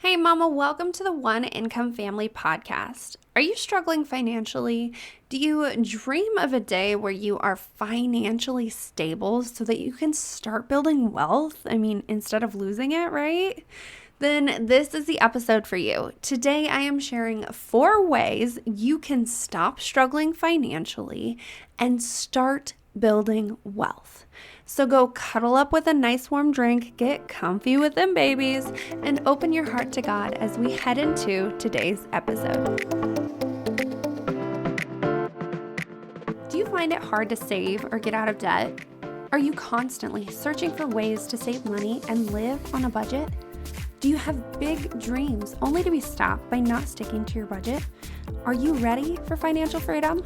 Hey mama, welcome to the One Income Family podcast. Are you struggling financially? Do you dream of a day where you are financially stable so that you can start building wealth? Instead of losing it, right? Then this is the episode for you. Today I am sharing 4 ways you can stop struggling financially and start building wealth. So go cuddle up with a nice warm drink, get comfy with them babies, and open your heart to God as we head into today's episode. Do you find it hard to save or get out of debt? Are you constantly searching for ways to save money and live on a budget? Do you have big dreams only to be stopped by not sticking to your budget? Are you ready for financial freedom?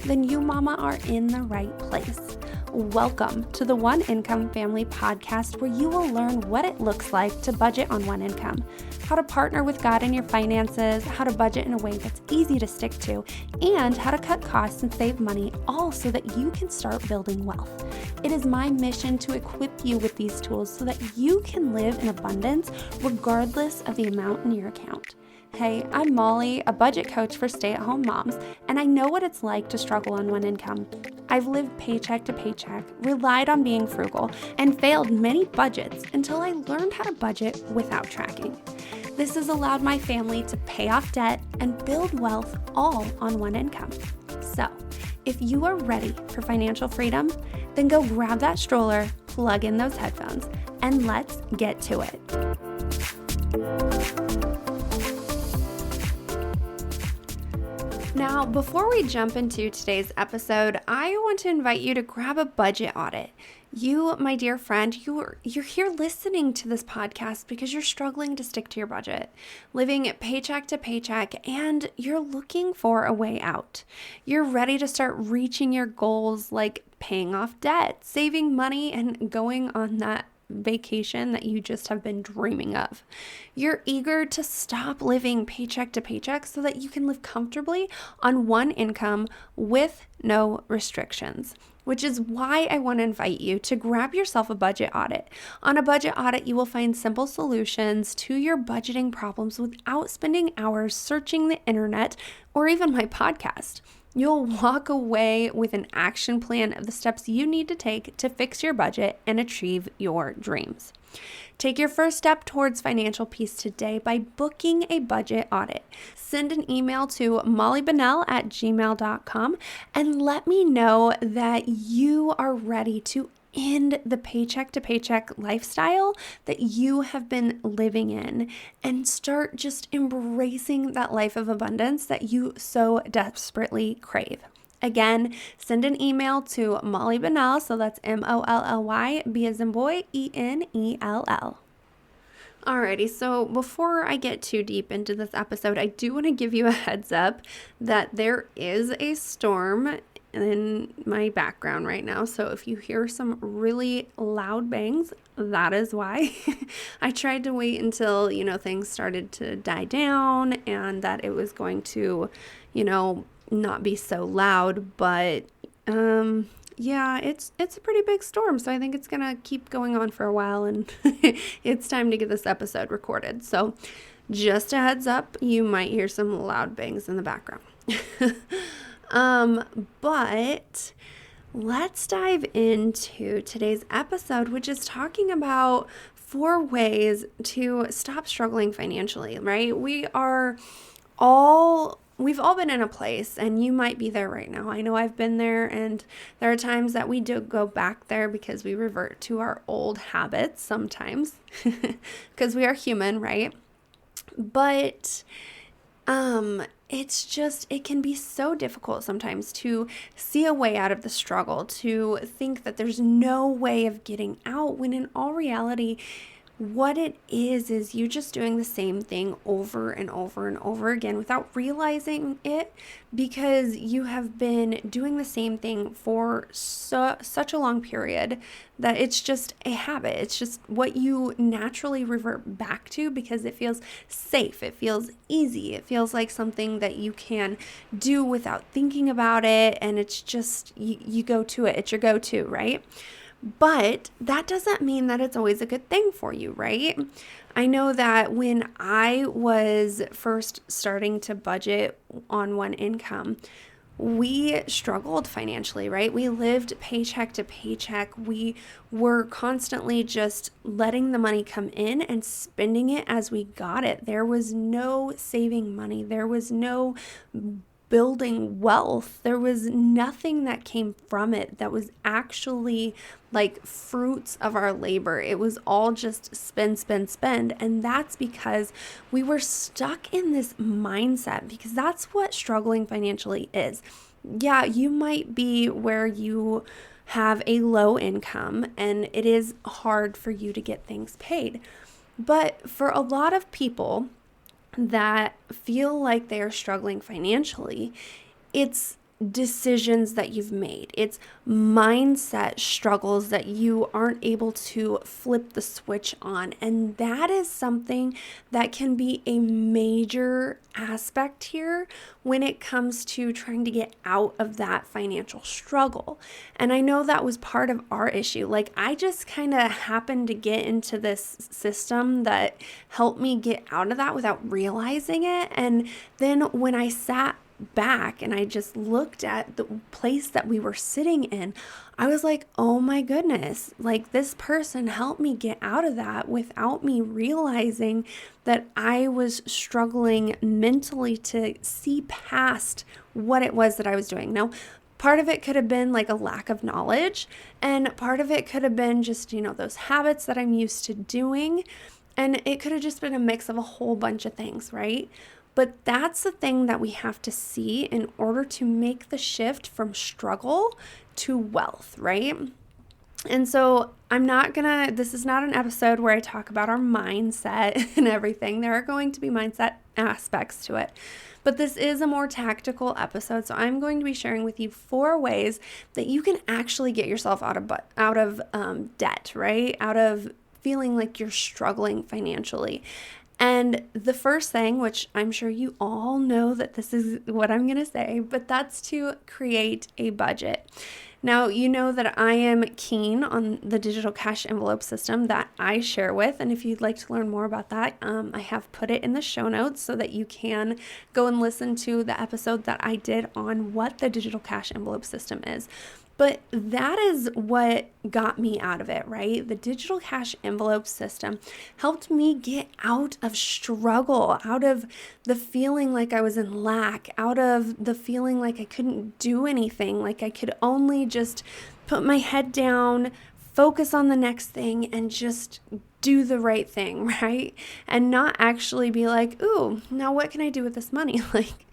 Then you, mama, are in the right place. Welcome to the One Income Family podcast, where you will learn what it looks like to budget on one income, how to partner with God in your finances, how to budget in a way that's easy to stick to, and how to cut costs and save money, all so that you can start building wealth. It is my mission to equip you with these tools so that you can live in abundance regardless of the amount in your account. Hey, I'm Molly, a budget coach for stay-at-home moms, and I know what it's like to struggle on one income. I've lived paycheck to paycheck, relied on being frugal, and failed many budgets until I learned how to budget without tracking. This has allowed my family to pay off debt and build wealth all on one income. So, if you are ready for financial freedom, then go grab that stroller, plug in those headphones, and let's get to it. Now, before we jump into today's episode, I want to invite you to grab a budget audit. You, my dear friend, you're here listening to this podcast because you're struggling to stick to your budget, living paycheck to paycheck, and you're looking for a way out. You're ready to start reaching your goals like paying off debt, saving money, and going on that vacation that you just have been dreaming of. You're eager to stop living paycheck to paycheck so that you can live comfortably on one income with no restrictions, which is why I want to invite you to grab yourself a budget audit. On a budget audit, you will find simple solutions to your budgeting problems without spending hours searching the internet or even my podcast. You'll walk away with an action plan of the steps you need to take to fix your budget and achieve your dreams. Take your first step towards financial peace today by booking a budget audit. Send an email to mollybennell@gmail.com and let me know that you are ready to end the paycheck to paycheck lifestyle that you have been living in and start just embracing that life of abundance that you so desperately crave. Again, send an email to Molly Bennell, so that's Molly, B as in boy, Ennell. Alrighty, so before I get too deep into this episode, I do want to give you a heads up that there is a storm in my background right now. So if you hear some really loud bangs, that is why. I tried to wait until, things started to die down and that it was going to, not be so loud, but yeah, it's a pretty big storm, so I think it's gonna keep going on for a while, and it's time to get this episode recorded. So just a heads up, you might hear some loud bangs in the background. But let's dive into today's episode, which is talking about 4 ways to stop struggling financially, right? We've all been in a place, and you might be there right now. I know I've been there, and there are times that we do go back there because we revert to our old habits sometimes because we are human, right? But it can be so difficult sometimes to see a way out of the struggle, to think that there's no way of getting out, when in all reality, what it is you just doing the same thing over and over and over again without realizing it, because you have been doing the same thing for such a long period that it's just a habit. It's just what you naturally revert back to because it feels safe. It feels easy. It feels like something that you can do without thinking about it. And it's just, you go to it. It's your go-to, right? But that doesn't mean that it's always a good thing for you, right? I know that when I was first starting to budget on one income, we struggled financially, right? We lived paycheck to paycheck. We were constantly just letting the money come in and spending it as we got it. There was no saving money. There was no building wealth. There was nothing that came from it that was actually like fruits of our labor. It was all just spend, spend, spend. And that's because we were stuck in this mindset, because that's what struggling financially is. Yeah, you might be where you have a low income and it is hard for you to get things paid. But for a lot of people that feel like they are struggling financially, it's decisions that you've made. It's mindset struggles that you aren't able to flip the switch on. And that is something that can be a major aspect here when it comes to trying to get out of that financial struggle. And I know that was part of our issue. Like, I just kind of happened to get into this system that helped me get out of that without realizing it. And then when I sat back and I just looked at the place that we were sitting in, I was like, oh my goodness, like this person helped me get out of that without me realizing that I was struggling mentally to see past what it was that I was doing. Now, part of it could have been like a lack of knowledge, and part of it could have been just, those habits that I'm used to doing. And it could have just been a mix of a whole bunch of things, right? But that's the thing that we have to see in order to make the shift from struggle to wealth, right? And so this is not an episode where I talk about our mindset and everything. There are going to be mindset aspects to it. But this is a more tactical episode. So I'm going to be sharing with you 4 ways that you can actually get yourself out of debt, right? Out of feeling like you're struggling financially. And the first thing, which I'm sure you all know that this is what I'm going to say, but that's to create a budget. Now, you know that I am keen on the digital cash envelope system that I share with. And if you'd like to learn more about that, I have put it in the show notes so that you can go and listen to the episode that I did on what the digital cash envelope system is. But that is what got me out of it, right? The digital cash envelope system helped me get out of struggle, out of the feeling like I was in lack, out of the feeling like I couldn't do anything, like I could only just put my head down, focus on the next thing, and just do the right thing, right? And not actually be like, ooh, now what can I do with this money? Like,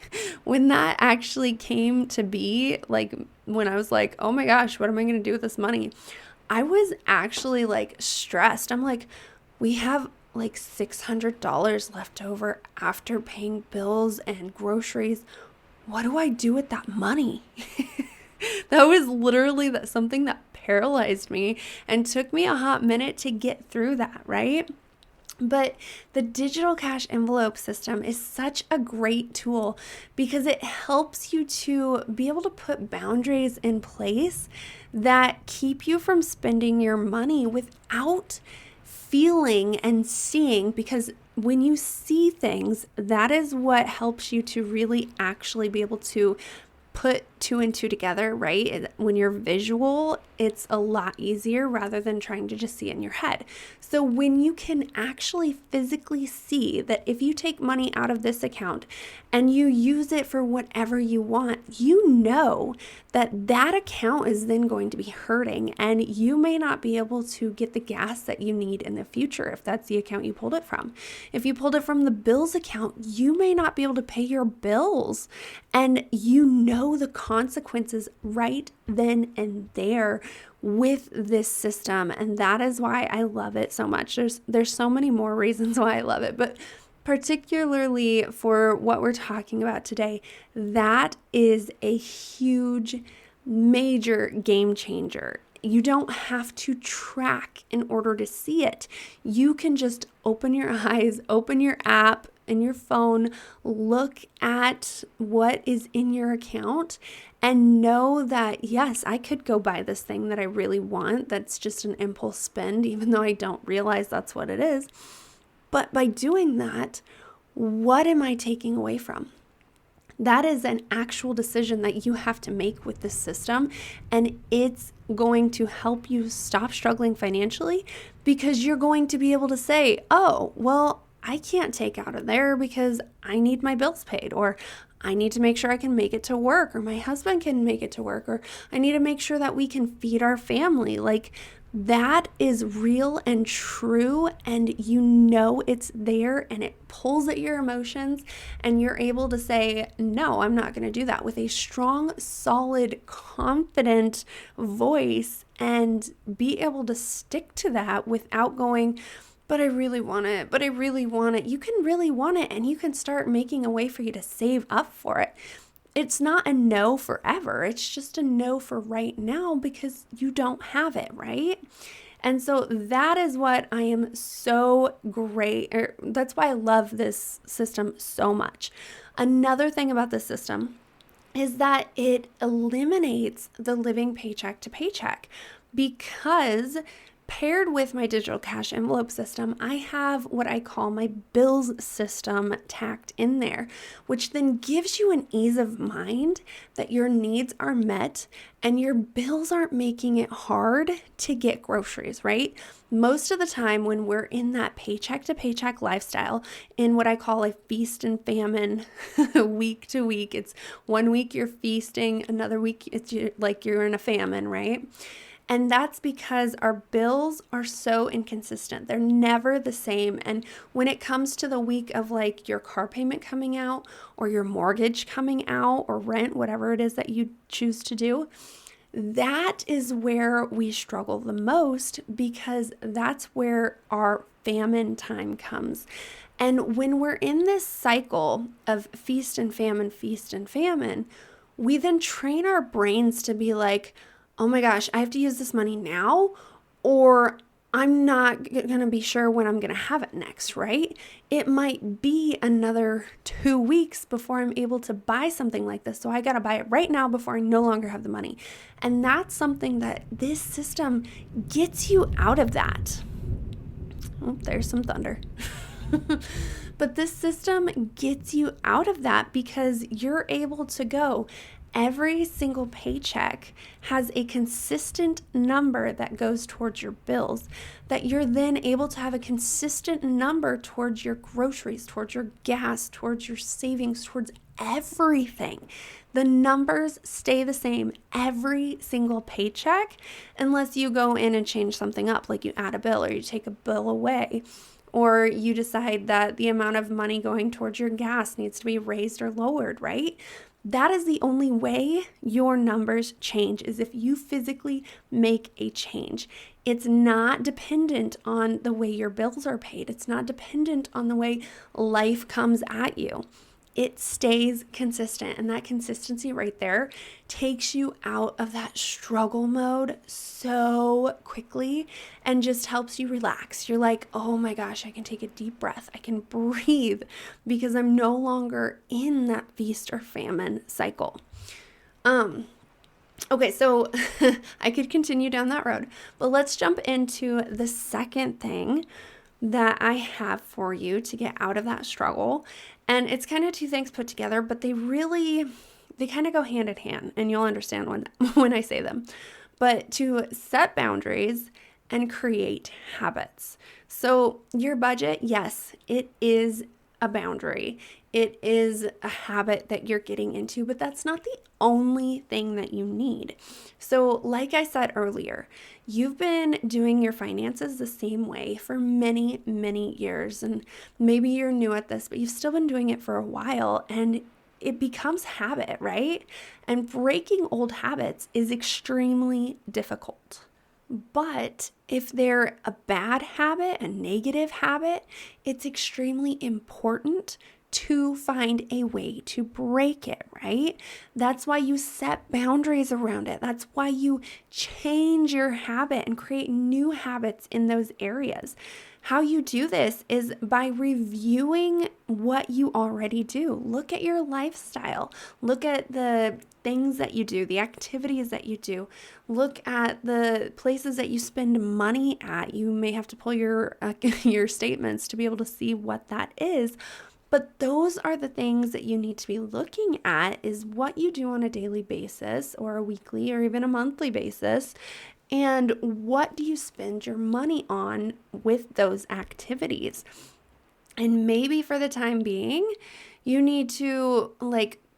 when that actually came to be, like when I was like, oh my gosh, what am I going to do with this money? I was actually like stressed. I'm like, we have like $600 left over after paying bills and groceries. What do I do with that money? That was literally something that paralyzed me and took me a hot minute to get through that, right? But the digital cash envelope system is such a great tool because it helps you to be able to put boundaries in place that keep you from spending your money without feeling and seeing, because when you see things, that is what helps you to really actually be able to put 2 and 2 together, right? When you're visual, it's a lot easier rather than trying to just see it in your head. So when you can actually physically see that if you take money out of this account and you use it for whatever you want, you know that that account is then going to be hurting, and you may not be able to get the gas that you need in the future if that's the account you pulled it from. If you pulled it from the bills account, you may not be able to pay your bills, and you know the consequences right then and there with this system. And that is why I love it so much. There's so many more reasons why I love it, but particularly for what we're talking about today, that is a huge, major game changer. You don't have to track in order to see it. You can just open your eyes, open your app in your phone, look at what is in your account, and know that, yes, I could go buy this thing that I really want. That's just an impulse spend, even though I don't realize that's what it is. But by doing that, what am I taking away from? That is an actual decision that you have to make with this system, and it's going to help you stop struggling financially because you're going to be able to say, oh, well, I can't take out of there because I need my bills paid, or I need to make sure I can make it to work, or my husband can make it to work, or I need to make sure that we can feed our family. Like, that is real and true, and you know it's there, and it pulls at your emotions, and you're able to say, no, I'm not going to do that, with a strong, solid, confident voice, and be able to stick to that without going, but I really want it, but I really want it. You can really want it, and you can start making a way for you to save up for it. It's not a no forever. It's just a no for right now because you don't have it, right? And so that is what I am so great, or that's why I love this system so much. Another thing about this system is that it eliminates the living paycheck to paycheck, because paired with my digital cash envelope system, I have what I call my bills system tacked in there, which then gives you an ease of mind that your needs are met and your bills aren't making it hard to get groceries, right? Most of the time when we're in that paycheck to paycheck lifestyle, in what I call a feast and famine week to week, it's one week you're feasting, another week it's like you're in a famine, right? And that's because our bills are so inconsistent. They're never the same. And when it comes to the week of like your car payment coming out, or your mortgage coming out, or rent, whatever it is that you choose to do, that is where we struggle the most, because that's where our famine time comes. And when we're in this cycle of feast and famine, we then train our brains to be like, oh my gosh, I have to use this money now, or I'm not going to be sure when I'm going to have it next, right? It might be another 2 weeks before I'm able to buy something like this. So I got to buy it right now before I no longer have the money. And that's something that this system gets you out of that. Oh, there's some thunder. But this system gets you out of that because you're able to go, every single paycheck has a consistent number that goes towards your bills, that you're then able to have a consistent number towards your groceries, towards your gas, towards your savings, towards everything. The numbers stay the same every single paycheck, unless you go in and change something up, like you add a bill or you take a bill away, or you decide that the amount of money going towards your gas needs to be raised or lowered, right? That is the only way your numbers change, is if you physically make a change. It's not dependent on the way your bills are paid. It's not dependent on the way life comes at you. It stays consistent, and that consistency right there takes you out of that struggle mode so quickly and just helps you relax. You're like, oh my gosh, I can take a deep breath. I can breathe because I'm no longer in that feast or famine cycle. Okay, so I could continue down that road, but let's jump into the second thing that I have for you to get out of that struggle. And it's kind of two things put together, but they kind of go hand in hand, and you'll understand when I say them. But to set boundaries and create habits. So your budget, yes, it is a boundary. It is a habit that you're getting into, but that's not the only thing that you need. So like I said earlier, you've been doing your finances the same way for many, many years. And maybe you're new at this, but you've still been doing it for a while, and it becomes habit, right? And breaking old habits is extremely difficult. But if they're a bad habit, a negative habit, it's extremely important to find a way to break it, right? That's why you set boundaries around it. That's why you change your habit and create new habits in those areas. How you do this is by reviewing what you already do. Look at your lifestyle. Look at the things that you do, the activities that you do. Look at the places that you spend money at. You may have to pull your statements to be able to see what that is. But those are the things that you need to be looking at, is what you do on a daily basis or a weekly or even a monthly basis. And what do you spend your money on with those activities? And maybe for the time being, you need to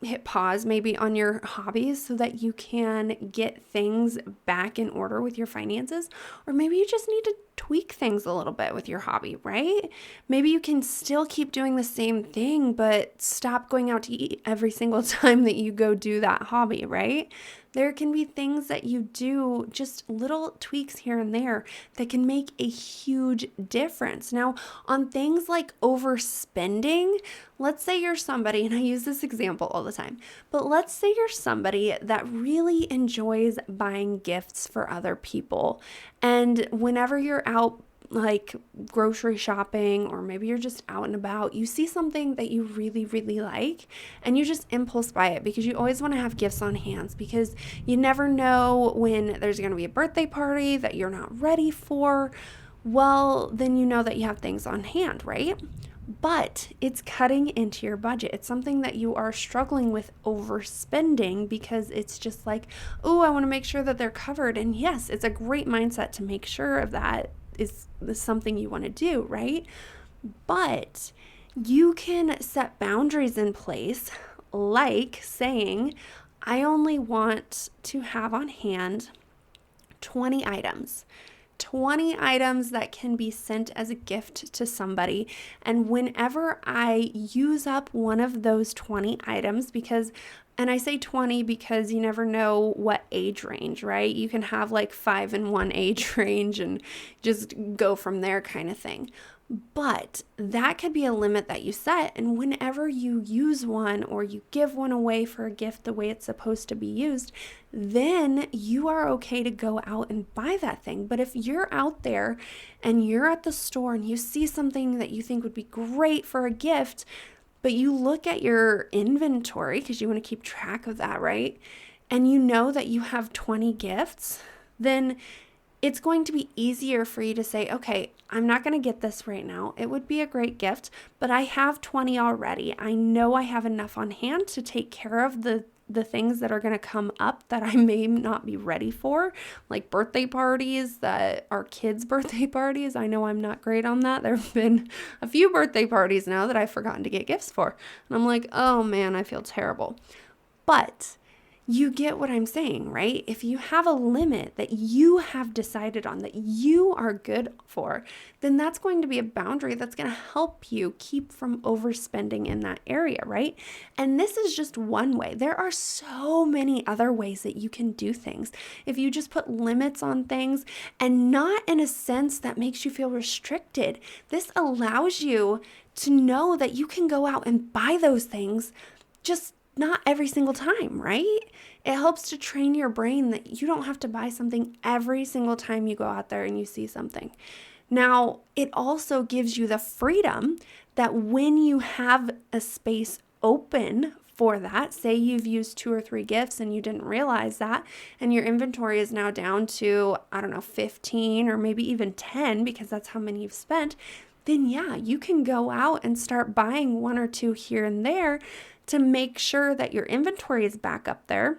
hit pause maybe on your hobbies so that you can get things back in order with your finances. Or maybe you just need to tweak things a little bit with your hobby, right? Maybe you can still keep doing the same thing, but stop going out to eat every single time that you go do that hobby, right? There can be things that you do, just little tweaks here and there, that can make a huge difference. Now, on things like overspending, let's say you're somebody, and I use this example all the time, but let's say you're somebody that really enjoys buying gifts for other people. And whenever you're out grocery shopping, or maybe you're just out and about, you see something that you really, really like, and you just impulse buy it because you always want to have gifts on hand, because you never know when there's going to be a birthday party that you're not ready for. Well, then you know that you have things on hand, right? But it's cutting into your budget. It's something that you are struggling with overspending, because it's just like, oh, I want to make sure that they're covered. And yes, it's a great mindset to make sure of that is something you want to do, right? But you can set boundaries in place, like saying, I only want to have on hand 20 items. 20 items that can be sent as a gift to somebody. And whenever I use up one of those 20 items, and I say 20 because you never know what age range, right? You can have 5 in one age range and just go from there kind of thing. But that could be a limit that you set. And whenever you use one, or you give one away for a gift the way it's supposed to be used, then you are okay to go out and buy that thing. But if you're out there and you're at the store and you see something that you think would be great for a gift, but you look at your inventory, because you want to keep track of that, right? And you know that you have 20 gifts, then it's going to be easier for you to say, okay, I'm not going to get this right now. It would be a great gift, but I have 20 already. I know I have enough on hand to take care of the things that are going to come up that I may not be ready for, like birthday parties that are kids' birthday parties. I know I'm not great on that. There have been a few birthday parties now that I've forgotten to get gifts for. And I'm like, oh man, I feel terrible. But you get what I'm saying, right? If you have a limit that you have decided on, that you are good for, then that's going to be a boundary that's going to help you keep from overspending in that area, right? And this is just one way. There are so many other ways that you can do things. If you just put limits on things, and not in a sense that makes you feel restricted, this allows you to know that you can go out and buy those things, just not every single time, right? It helps to train your brain that you don't have to buy something every single time you go out there and you see something. Now, it also gives you the freedom that when you have a space open for that, say you've used 2 or 3 gifts and you didn't realize that, and your inventory is now down to, 15 or maybe even 10, because that's how many you've spent, then yeah, you can go out and start buying 1 or 2 here and there to make sure that your inventory is back up there,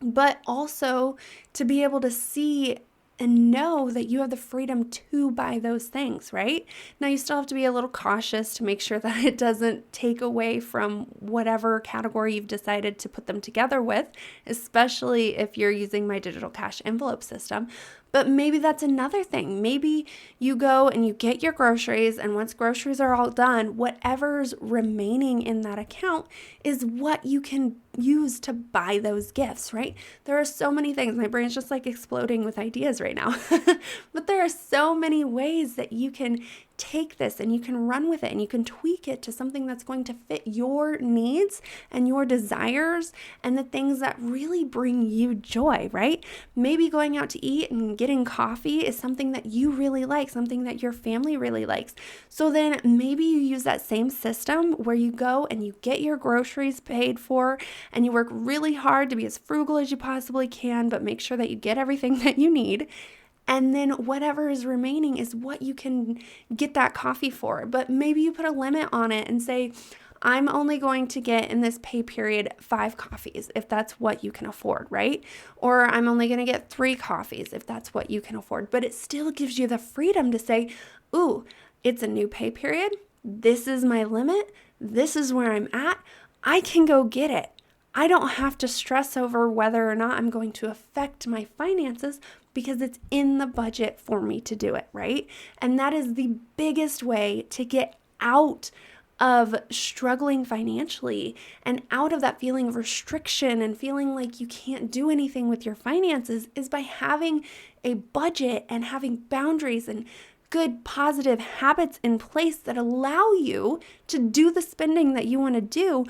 but also to be able to see and know that you have the freedom to buy those things, right? Now, you still have to be a little cautious to make sure that it doesn't take away from whatever category you've decided to put them together with, especially if you're using my digital cash envelope system. But maybe that's another thing. Maybe you go and you get your groceries, and once groceries are all done, whatever's remaining in that account is what you can use to buy those gifts, right? There are so many things. My brain's just exploding with ideas right now. But there are so many ways that you can take this and you can run with it and you can tweak it to something that's going to fit your needs and your desires and the things that really bring you joy, right? Maybe going out to eat and getting coffee is something that you really like, something that your family really likes. So then maybe you use that same system where you go and you get your groceries paid for and you work really hard to be as frugal as you possibly can, but make sure that you get everything that you need. And then whatever is remaining is what you can get that coffee for. But maybe you put a limit on it and say, I'm only going to get in this pay period 5 coffees if that's what you can afford, right? Or I'm only going to get 3 coffees if that's what you can afford. But it still gives you the freedom to say, ooh, it's a new pay period. This is my limit. This is where I'm at. I can go get it. I don't have to stress over whether or not I'm going to affect my finances because it's in the budget for me to do it, right? And that is the biggest way to get out of struggling financially and out of that feeling of restriction and feeling like you can't do anything with your finances is by having a budget and having boundaries and good positive habits in place that allow you to do the spending that you want to do,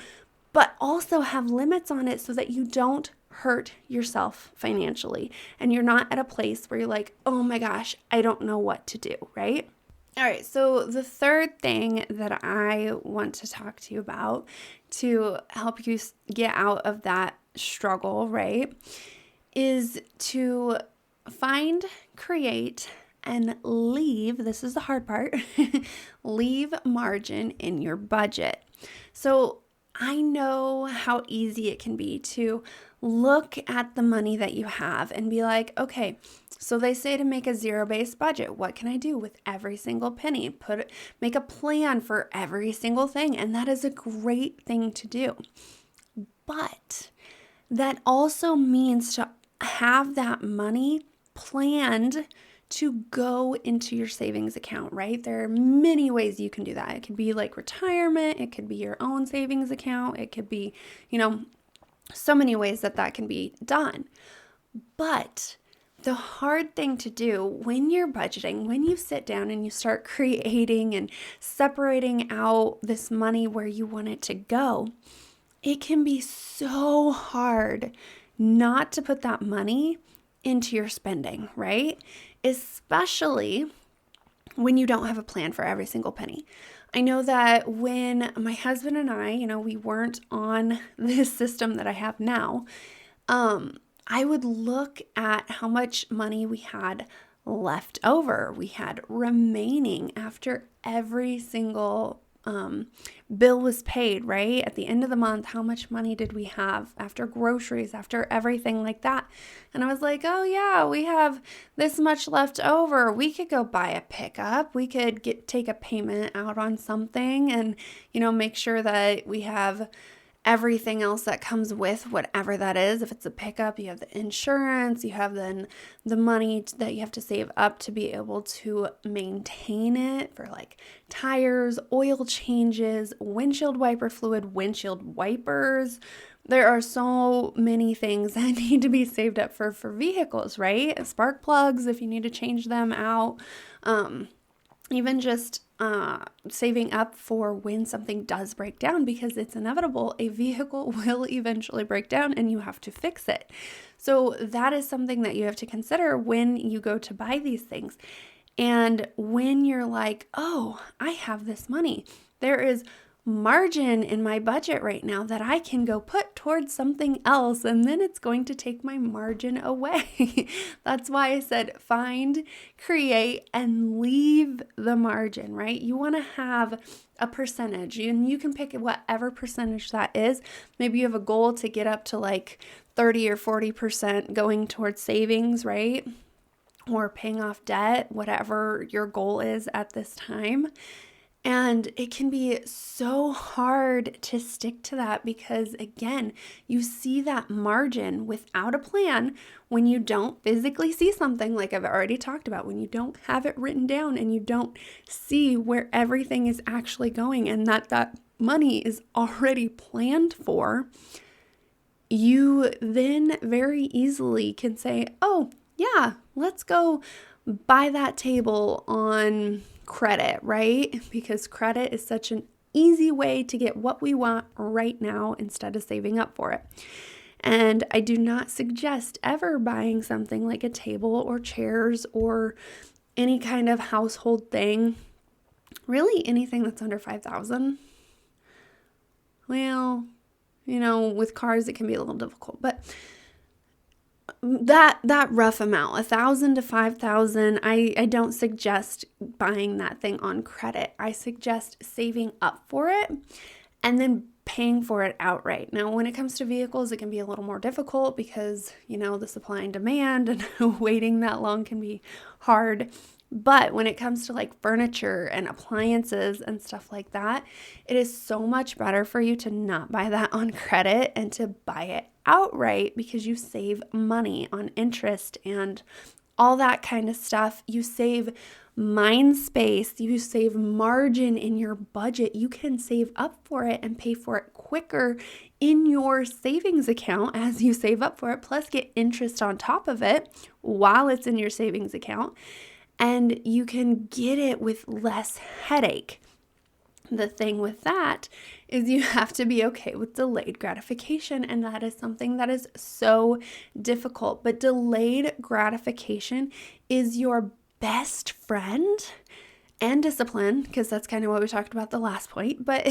but also have limits on it so that you don't hurt yourself financially and you're not at a place where you're like, oh my gosh, I don't know what to do, right? All right, so the third thing that I want to talk to you about to help you get out of that struggle, right, is to find, create, and leave, this is the hard part, leave margin in your budget. So I know how easy it can be to look at the money that you have and be like, okay, so they say to make a zero-based budget. What can I do with every single penny? Make a plan for every single thing. And that is a great thing to do. But that also means to have that money planned to go into your savings account, right? There are many ways you can do that. It could be like retirement. It could be your own savings account. It could be, so many ways that can be done. But the hard thing to do when you're budgeting, when you sit down and you start creating and separating out this money where you want it to go, it can be so hard not to put that money into your spending, right? Especially when you don't have a plan for every single penny. I know that when my husband and I, we weren't on this system that I have now, I would look at how much money we had left over, we had remaining after every single bill was paid, right? At the end of the month, how much money did we have after groceries, after everything like that? And I was like, oh yeah, we have this much left over. We could go buy a pickup. We could take a payment out on something and, make sure that we have everything else that comes with whatever that is. If it's a pickup, you have the insurance, you have then the money that you have to save up to be able to maintain it for like tires, oil changes, windshield wiper fluid, windshield wipers. There are so many things that need to be saved up for vehicles, right? Spark plugs if you need to change them out. Even just saving up for when something does break down, because it's inevitable. A vehicle will eventually break down and you have to fix it. So that is something that you have to consider when you go to buy these things. And when you're like, oh, I have this money, there is margin in my budget right now that I can go put towards something else, and then it's going to take my margin away. That's why I said find, create, and leave the margin, right? You want to have a percentage, and you can pick whatever percentage that is. Maybe you have a goal to get up to like 30 or 40% going towards savings, right? Or paying off debt, whatever your goal is at this time. And it can be so hard to stick to that because, again, you see that margin without a plan when you don't physically see something like I've already talked about, when you don't have it written down and you don't see where everything is actually going and that money is already planned for. You then very easily can say, oh, yeah, let's go buy that table on credit, right? Because credit is such an easy way to get what we want right now instead of saving up for it. And I do not suggest ever buying something like a table or chairs or any kind of household thing. Really, anything that's under $5,000. Well, with cars it can be a little difficult, but that rough amount, 1,000 to 5,000, I don't suggest buying that thing on credit. I suggest saving up for it and then paying for it outright. Now, when it comes to vehicles, it can be a little more difficult because, the supply and demand and waiting that long can be hard. But when it comes to like furniture and appliances and stuff like that, it is so much better for you to not buy that on credit and to buy it outright because you save money on interest and all that kind of stuff. You save mind space, you save margin in your budget. You can save up for it and pay for it quicker in your savings account as you save up for it, plus get interest on top of it while it's in your savings account. And you can get it with less headache. The thing with that is you have to be okay with delayed gratification, and that is something that is so difficult. But delayed gratification is your best friend and discipline, because that's kind of what we talked about the last point. But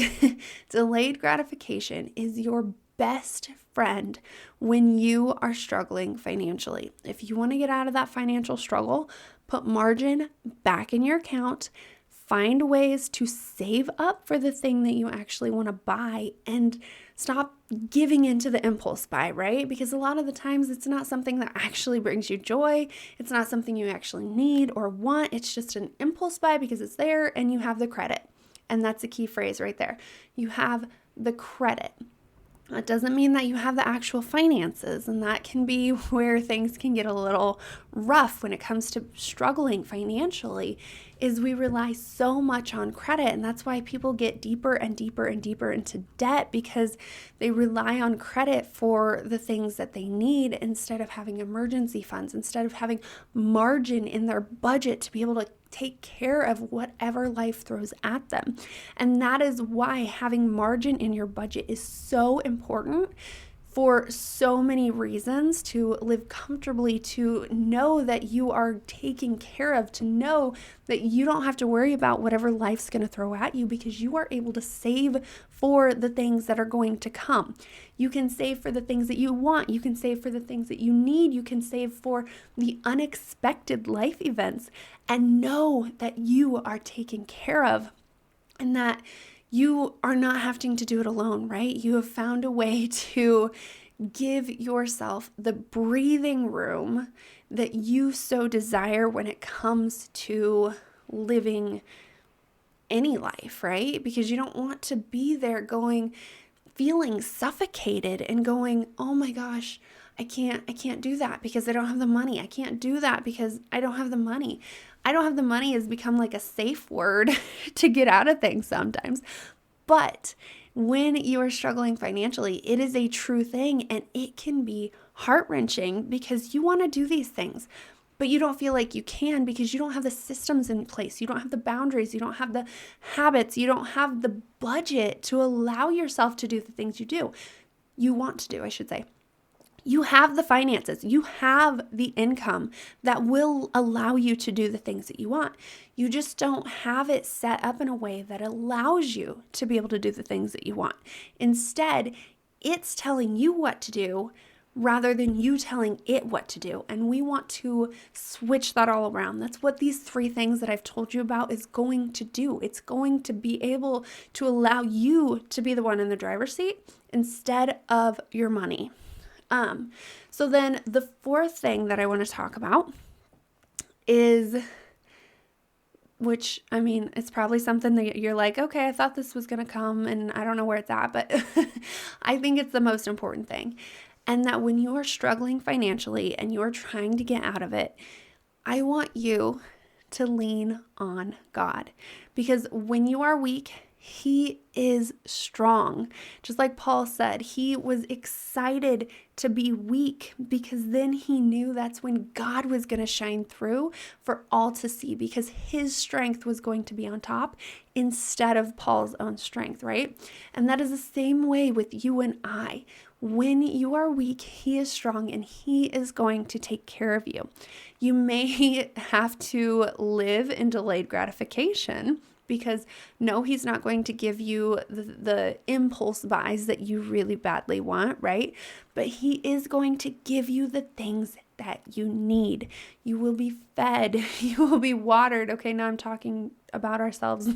delayed gratification is your best friend when you are struggling financially. If you want to get out of that financial struggle, put margin back in your account, find ways to save up for the thing that you actually want to buy, and stop giving into the impulse buy, right? Because a lot of the times it's not something that actually brings you joy. It's not something you actually need or want. It's just an impulse buy because it's there and you have the credit. And that's a key phrase right there. You have the credit. That doesn't mean that you have the actual finances, and that can be where things can get a little rough when it comes to struggling financially, is we rely so much on credit, and that's why people get deeper and deeper and deeper into debt, because they rely on credit for the things that they need instead of having emergency funds, instead of having margin in their budget to be able to take care of whatever life throws at them. And that is why having margin in your budget is so important for so many reasons: to live comfortably, to know that you are taken care of, to know that you don't have to worry about whatever life's going to throw at you, because you are able to save for the things that are going to come. You can save for the things that you want. You can save for the things that you need. You can save for the unexpected life events, and know that you are taken care of, and that you are not having to do it alone, right? You have found a way to give yourself the breathing room that you so desire when it comes to living any life, right? Because you don't want to be there feeling suffocated and going, oh my gosh, I can't do that because I don't have the money. I can't do that because I don't have the money. I don't have the money has become like a safe word to get out of things sometimes. But when you are struggling financially, it is a true thing, and it can be heart-wrenching because you want to do these things, but you don't feel like you can because you don't have the systems in place. You don't have the boundaries. You don't have the habits. You don't have the budget to allow yourself to do the things you want to do, I should say. You have the finances, you have the income that will allow you to do the things that you want. You just don't have it set up in a way that allows you to be able to do the things that you want. Instead, it's telling you what to do rather than you telling it what to do. And we want to switch that all around. That's what these 3 things that I've told you about is going to do. It's going to be able to allow you to be the one in the driver's seat instead of your money. So then the 4th thing that I want to talk about is, which, I mean, it's probably something that you're like, okay, I thought this was going to come and I don't know where it's at, but I think it's the most important thing. And that when you are struggling financially and you're trying to get out of it, I want you to lean on God, because when you are weak, He is strong. Just like Paul said, he was excited to be weak because then he knew that's when God was going to shine through for all to see, because his strength was going to be on top instead of Paul's own strength, right? And that is the same way with you and I. When you are weak, he is strong and he is going to take care of you. You may have to live in delayed gratification, because no, he's not going to give you the impulse buys that you really badly want, right? But he is going to give you the things that you need. You will be fed. You will be watered. Okay, now I'm talking about ourselves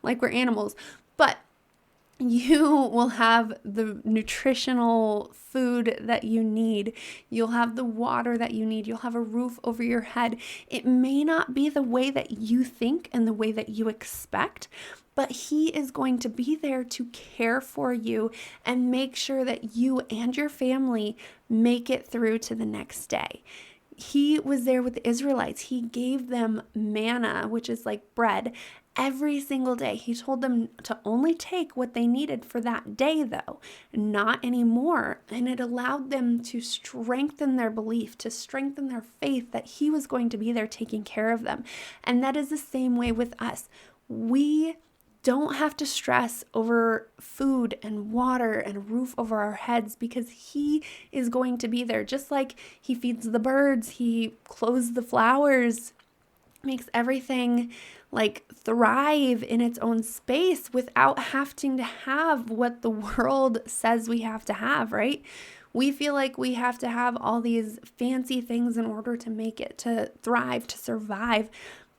like we're animals. But you will have the nutritional food that you need. You'll have the water that you need. You'll have a roof over your head. It may not be the way that you think and the way that you expect, but he is going to be there to care for you and make sure that you and your family make it through to the next day. He was there with the Israelites. He gave them manna, which is like bread, every single day. He told them to only take what they needed for that day, though, not anymore. And it allowed them to strengthen their belief, to strengthen their faith that he was going to be there taking care of them. And that is the same way with us. We don't have to stress over food and water and a roof over our heads, because he is going to be there. Just like he feeds the birds, he clothes the flowers, makes everything like thrive in its own space without having to have what the world says we have to have, right? We feel like we have to have all these fancy things in order to make it, to thrive, to survive,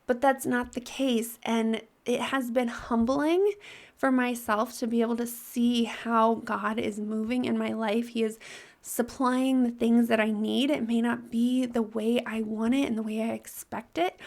but that's not the case. And it has been humbling for myself to be able to see how God is moving in my life. He is supplying the things that I need. It may not be the way I want it and the way I expect it,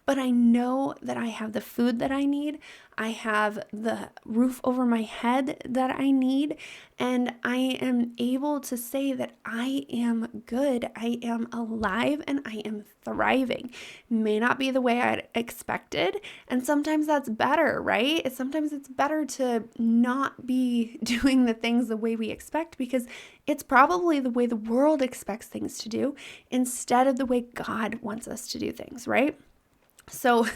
but I know that I have the food that I need. I have the roof over my head that I need. And I am able to say that I am good. I am alive and I am thriving. May not be the way I expected. And sometimes that's better, right? Sometimes it's better to not be doing the things the way we expect, because it's probably the way the world expects things to do instead of the way God wants us to do things, right? So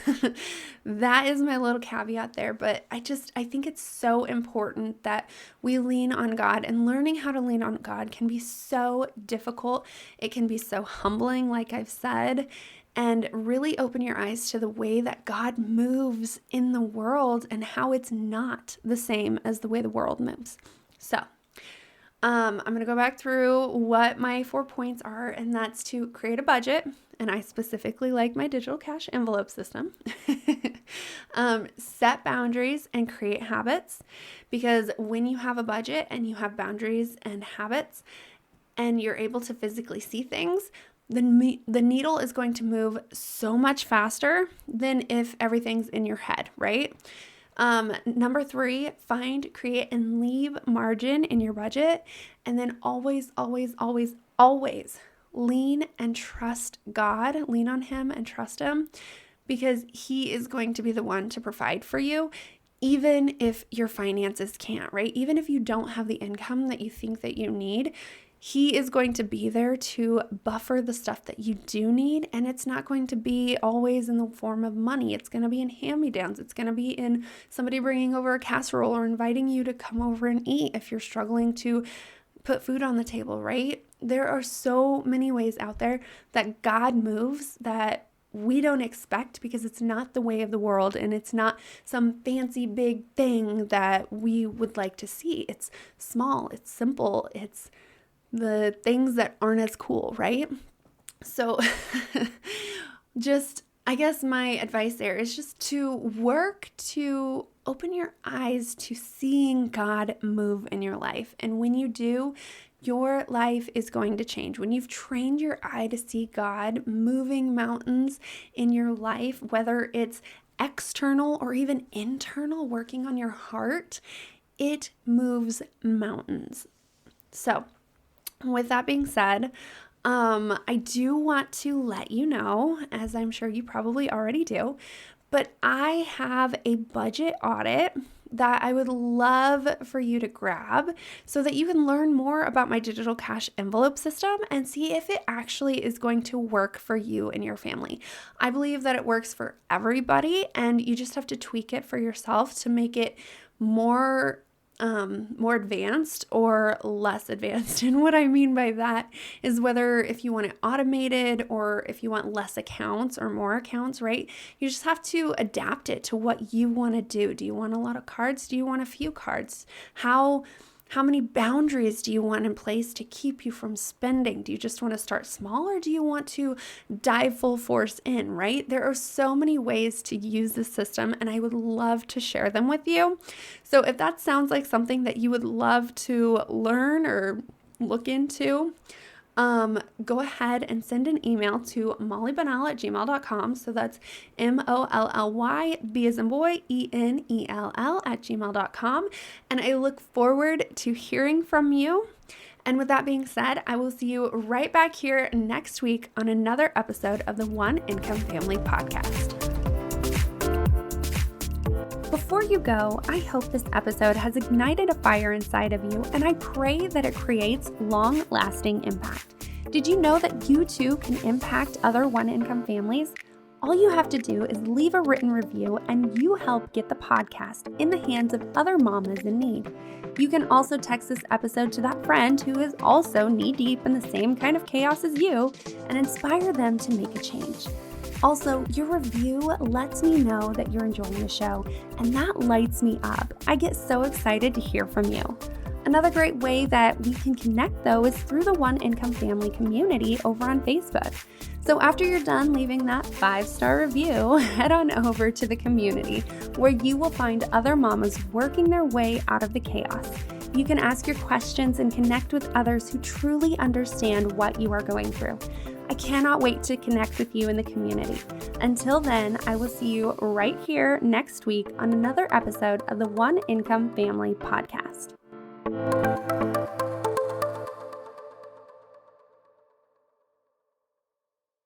that is my little caveat there, but I think it's so important that we lean on God, and learning how to lean on God can be so difficult. It can be so humbling, like I've said, and really open your eyes to the way that God moves in the world and how it's not the same as the way the world moves. So I'm going to go back through what my 4 points are, and that's to create a budget. And I specifically like my digital cash envelope system. Set boundaries and create habits, because when you have a budget and you have boundaries and habits and you're able to physically see things, the needle is going to move so much faster than if everything's in your head, right? Number 3, find, create, and leave margin in your budget. And then always, always, always, always lean and trust God. Lean on him and trust him, because he is going to be the one to provide for you, even if your finances can't, right? Even if you don't have the income that you think that you need, he is going to be there to buffer the stuff that you do need. And it's not going to be always in the form of money. It's going to be in hand-me-downs. It's going to be in somebody bringing over a casserole or inviting you to come over and eat if you're struggling to put food on the table, right? There are so many ways out there that God moves that we don't expect, because it's not the way of the world and it's not some fancy big thing that we would like to see. It's small, it's simple, it's the things that aren't as cool, right? So I guess my advice there is just to work to open your eyes to seeing God move in your life. And when you do, your life is going to change. When you've trained your eye to see God moving mountains in your life, whether it's external or even internal, working on your heart, it moves mountains. So with that being said, I do want to let you know, as I'm sure you probably already do, but I have a budget audit that I would love for you to grab so that you can learn more about my digital cash envelope system and see if it actually is going to work for you and your family. I believe that it works for everybody, and you just have to tweak it for yourself to make it more advanced or less advanced. And what I mean by that is whether if you want it automated or if you want less accounts or more accounts, right? You just have to adapt it to what you want to do. Do you want a lot of cards? Do you want a few cards? How many boundaries do you want in place to keep you from spending? Do you just want to start small, or do you want to dive full force in, right? There are so many ways to use this system, and I would love to share them with you. So if that sounds like something that you would love to learn or look into, go ahead and send an email to mollybennell@gmail.com. So that's MOLLY, B as in boy, ENELL @gmail.com. And I look forward to hearing from you. And with that being said, I will see you right back here next week on another episode of the One Income Family Podcast. Before you go, I hope this episode has ignited a fire inside of you, and I pray that it creates long-lasting impact. Did you know that you too can impact other one-income families? All you have to do is leave a written review, and you help get the podcast in the hands of other mamas in need. You can also text this episode to that friend who is also knee-deep in the same kind of chaos as you and inspire them to make a change. Also, your review lets me know that you're enjoying the show, and that lights me up. I get so excited to hear from you. Another great way that we can connect, though, is through the One Income Family community over on Facebook. So after you're done leaving that 5-star review, head on over to the community where you will find other mamas working their way out of the chaos. You can ask your questions and connect with others who truly understand what you are going through. I cannot wait to connect with you in the community. Until then, I will see you right here next week on another episode of the One Income Family Podcast.